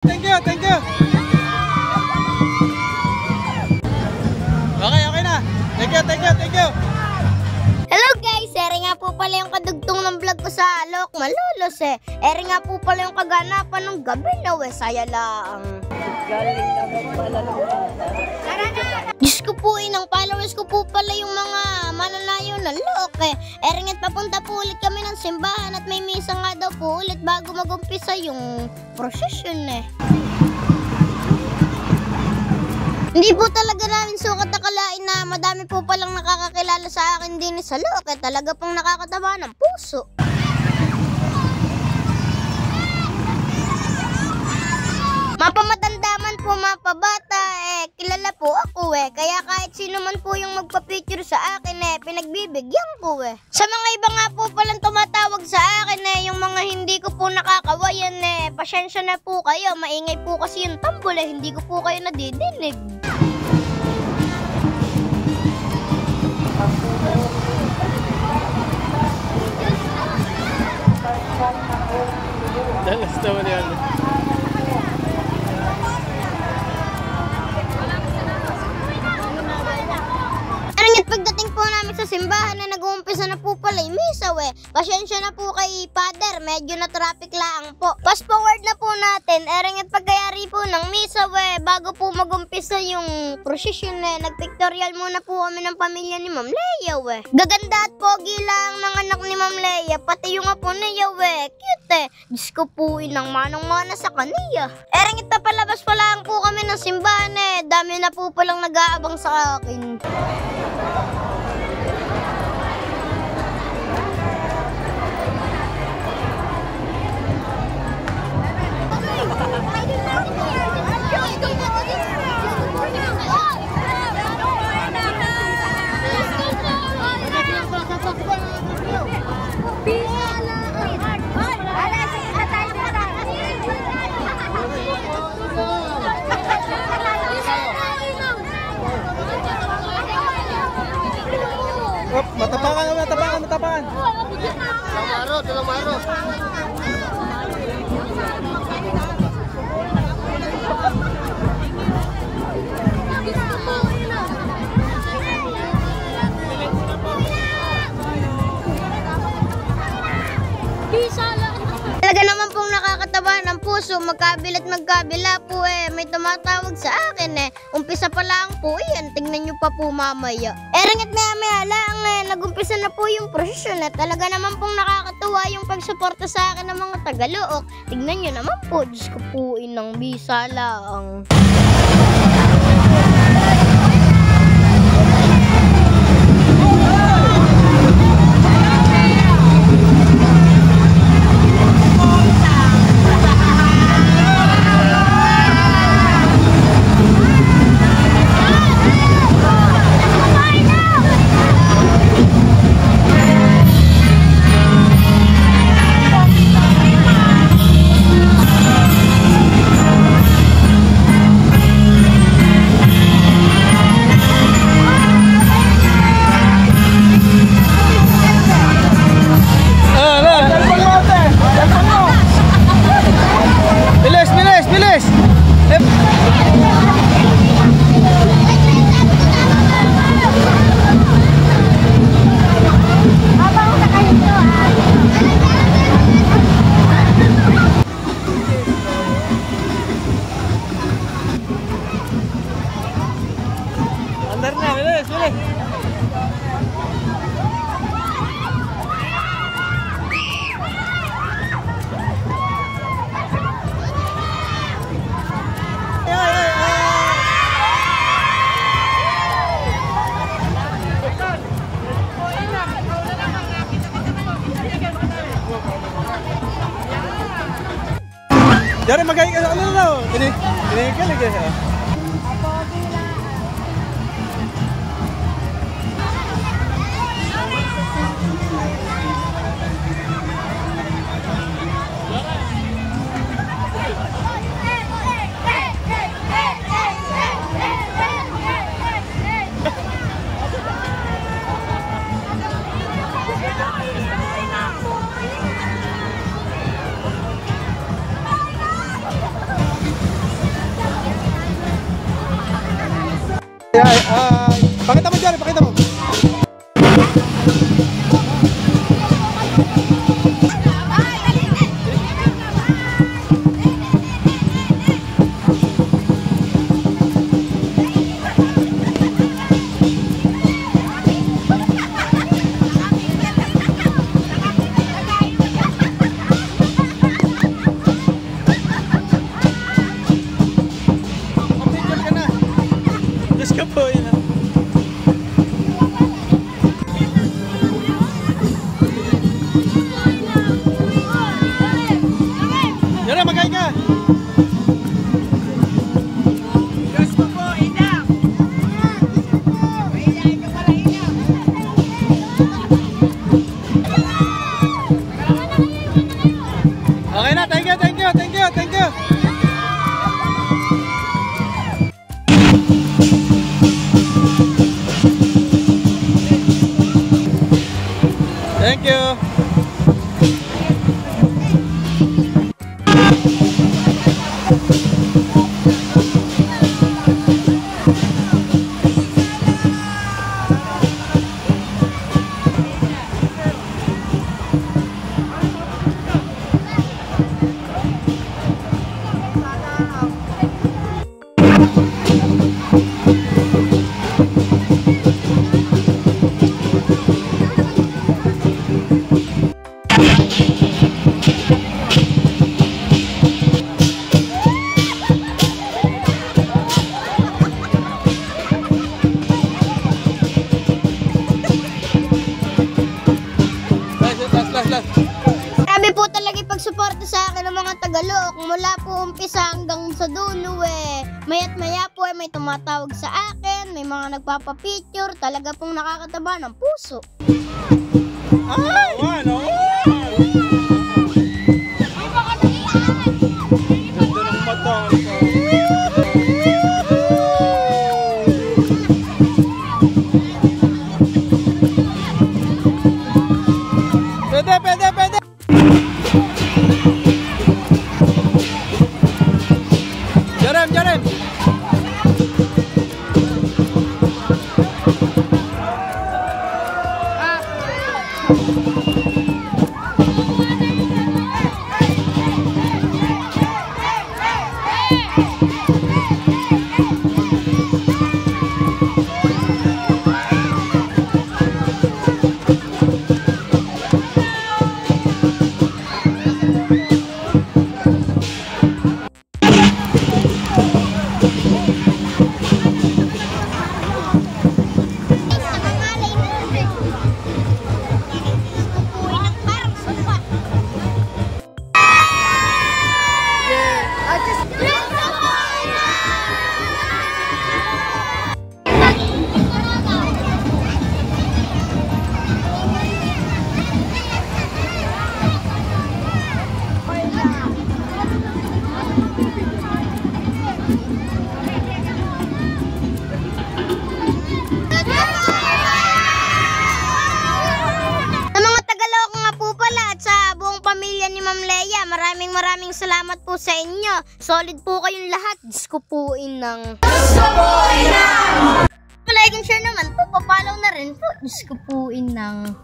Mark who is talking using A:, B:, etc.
A: Thank you, thank you. Okay na. Thank you, thank you, thank you.
B: Hello guys, ere nga po pala yung kadugtong ng vlog ko sa Alok Malolos Ere nga po pala yung kaganapan ng gabi na saya lang.
C: Galing naman pala ng
B: Diyos ko po, inang followers ko po pala yung mga mananayo ng Lok Ere nga't papunta po ulit kami ng simbahan at may misa nga daw po ulit bago mag-umpisa yung prosesyon Hindi po talaga namin sukat akalain na madami po palang nakakakilala sa akin din sa Lok talaga pong nakakataba ng puso. Mapamatanda man po, mapabata kilala po ako kaya kahit sino man po yung magpa-picture sa akin pinagbibigyan ko Sa mga iba nga po palang tumatawag sa akin yung mga hindi ko po nakakawayan pasensya na po kayo, maingay po kasi yung tambol hindi ko po kayo nadidinig.
A: Dalas naman yan.
B: Pagdating po namin sa simbahan na nag-uumpisa na po pala yung misa Pasensya na po kay Father, medyo na traffic lang po. Fast forward na po natin, at pagkayari po ng misa bago po mag-umpisa yung prosesyon nagpictorial muna po kami ng pamilya ni Ma'am Leia Gaganda at pogi lang ng anak ni Ma'am Leia, pati yung apo niya cute Diyos ko po, inang manang-mana sa kaniya. Na palabas pa lang po kami ng simbahan dami na po palang nag-aabang sa akin.
A: Matapangan. Dalang maro.
B: Talaga naman pong nakakataba ng puso, magkabila't magkabila po may tumatawag sa akin Umpisa pa lang po yan, tingnan nyo pa po mamaya. Nga't maya lang nag-umpisa na po yung prosesyon talaga naman pong nakakatuwa yung pagsuporta sa akin ng mga Tagalook. Tingnan nyo naman po, Diyos ko po, inang bisa lang.
A: Dari magay ano ini kalig Pakita mo dyan, pakita mo. Okay na, thank you. Thank you.
B: Grabe po talaga ipagsuporta sa akin ng mga Tagalog. Mula po umpisa hanggang sa dulo eh. Maya't maya po may tumatawag sa akin, may mga nagpapapicture. Talaga pong nakakataba ng puso.
A: Ay! Ano? Ganda ng mata. Pwede. Jarem.
B: Maraming salamat po sa inyo. Solid po kayong lahat. Diyos ko po inang. Like and share naman po. Papalaw na rin po. Diyos ko po inang.